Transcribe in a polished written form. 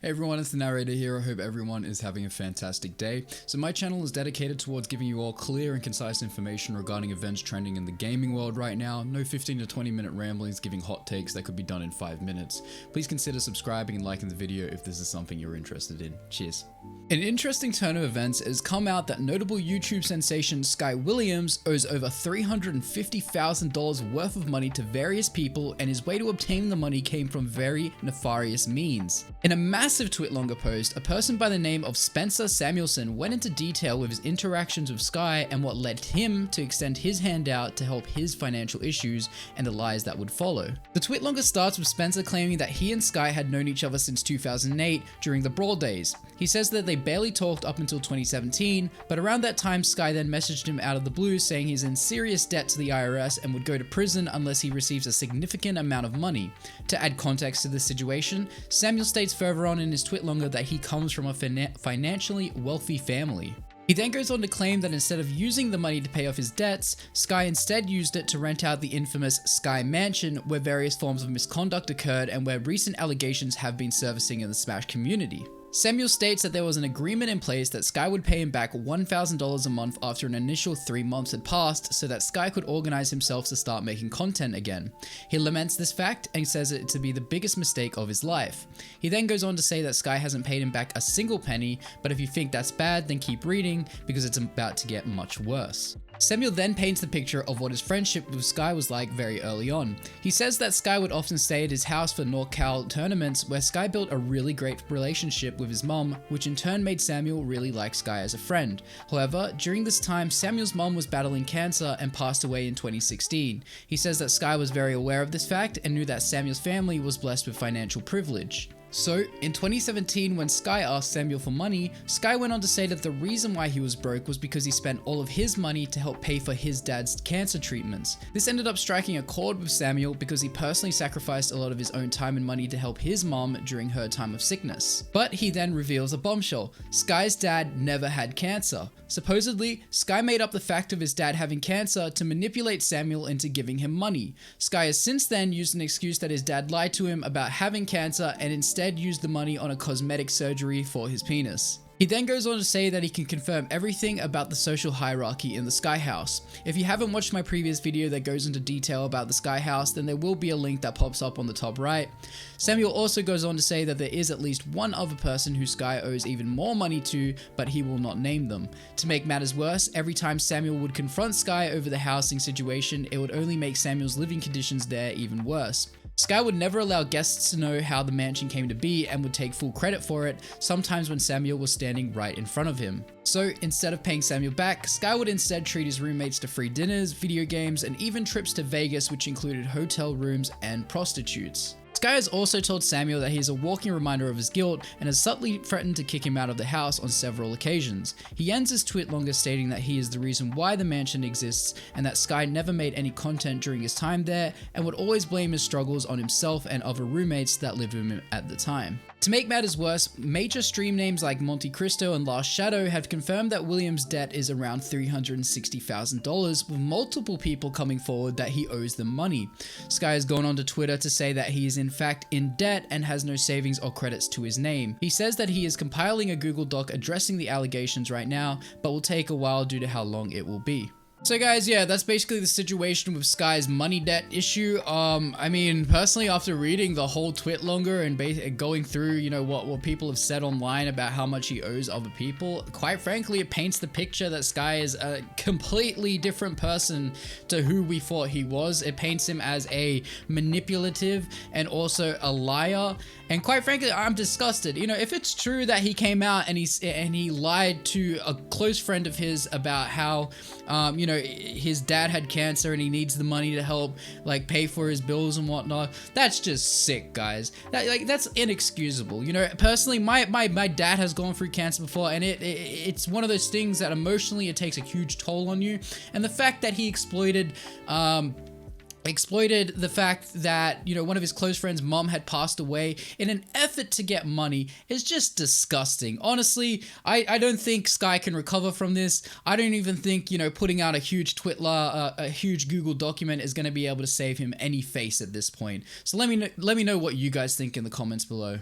Hey everyone, it's the narrator here. I hope everyone is having a fantastic day. So my channel is dedicated towards giving you all clear and concise information regarding events trending in the gaming world right now. No 15 to 20 minute ramblings giving hot takes that could be done in 5 minutes. Please consider subscribing and liking the video if this is something you're interested in. Cheers. An interesting turn of events has come out that notable YouTube sensation Sky Williams owes over $350,000 worth of money to various people, and his way to obtaining the money came from very nefarious means. In a massive Twitlonger post, a person by the name of Spencer Samuelson went into detail with his interactions with Sky and what led him to extend his hand out to help his financial issues and the lies that would follow. The Twitlonger starts with Spencer claiming that he and Sky had known each other since 2008 during the Brawl days. He says that they barely talked up until 2017, but around that time Sky then messaged him out of the blue saying he's in serious debt to the IRS and would go to prison unless he receives a significant amount of money. To add context to this situation, Samuel states further on in his Twitlonger that he comes from a financially wealthy family. He then goes on to claim that instead of using the money to pay off his debts, Sky instead used it to rent out the infamous Sky Mansion, where various forms of misconduct occurred and where recent allegations have been surfacing in the Smash community. Samuel states that there was an agreement in place that Sky would pay him back $1,000 a month after an initial 3 months had passed so that Sky could organize himself to start making content again. He laments this fact and says it to be the biggest mistake of his life. He then goes on to say that Sky hasn't paid him back a single penny, but if you think that's bad, then keep reading because it's about to get much worse. Samuel then paints the picture of what his friendship with Sky was like very early on. He says that Sky would often stay at his house for NorCal tournaments where Sky built a really great relationship with his mom, which in turn made Samuel really like Sky as a friend. However, during this time, Samuel's mom was battling cancer and passed away in 2016. He says that Sky was very aware of this fact and knew that Samuel's family was blessed with financial privilege. So, in 2017, when Sky asked Samuel for money, Sky went on to say that the reason why he was broke was because he spent all of his money to help pay for his dad's cancer treatments. This ended up striking a chord with Samuel because he personally sacrificed a lot of his own time and money to help his mom during her time of sickness. But he then reveals a bombshell. Sky's dad never had cancer. Supposedly, Sky made up the fact of his dad having cancer to manipulate Samuel into giving him money. Sky has since then used an excuse that his dad lied to him about having cancer and instead used the money on a cosmetic surgery for his penis. He then goes on to say that he can confirm everything about the social hierarchy in the Sky House. If you haven't watched my previous video that goes into detail about the Sky House, then there will be a link that pops up on the top right. Samuel also goes on to say that there is at least one other person who Sky owes even more money to, but he will not name them. To make matters worse, every time Samuel would confront Sky over the housing situation, it would only make Samuel's living conditions there even worse. Sky would never allow guests to know how the mansion came to be and would take full credit for it, sometimes when Samuel was standing right in front of him. So instead of paying Samuel back, Sky would instead treat his roommates to free dinners, video games, and even trips to Vegas, which included hotel rooms and prostitutes. Sky has also told Samuel that he is a walking reminder of his guilt and has subtly threatened to kick him out of the house on several occasions. He ends his Twitlonger stating that he is the reason why the mansion exists and that Sky never made any content during his time there and would always blame his struggles on himself and other roommates that lived with him at the time. To make matters worse, major stream names like Monte Cristo and Last Shadow have confirmed that Williams' debt is around $360,000, with multiple people coming forward that he owes them money. Sky has gone onto Twitter to say that he is in fact in debt and has no savings or credits to his name. He says that he is compiling a Google Doc addressing the allegations right now, but will take a while due to how long it will be. So guys, yeah, that's basically the situation with Sky's money debt issue. I mean, personally, after reading the whole Twitlonger and going through, you know, what people have said online about how much he owes other people, quite frankly, it paints the picture that Sky is a completely different person to who we thought he was. It paints him as a manipulative and also a liar. And quite frankly, I'm disgusted. You know, if it's true that he came out and he lied to a close friend of his about how, you know, his dad had cancer and he needs the money to help like pay for his bills and whatnot, that's just sick, guys. That's inexcusable. You know, personally, my dad has gone through cancer before, and it's one of those things that emotionally it takes a huge toll on you. And the fact that he exploited the fact that, you know, one of his close friends' mom had passed away in an effort to get money is just disgusting. Honestly, I don't think Sky can recover from this. I don't even think, you know, putting out a huge a huge Google document is going to be able to save him any face at this point. So let me know what you guys think in the comments below.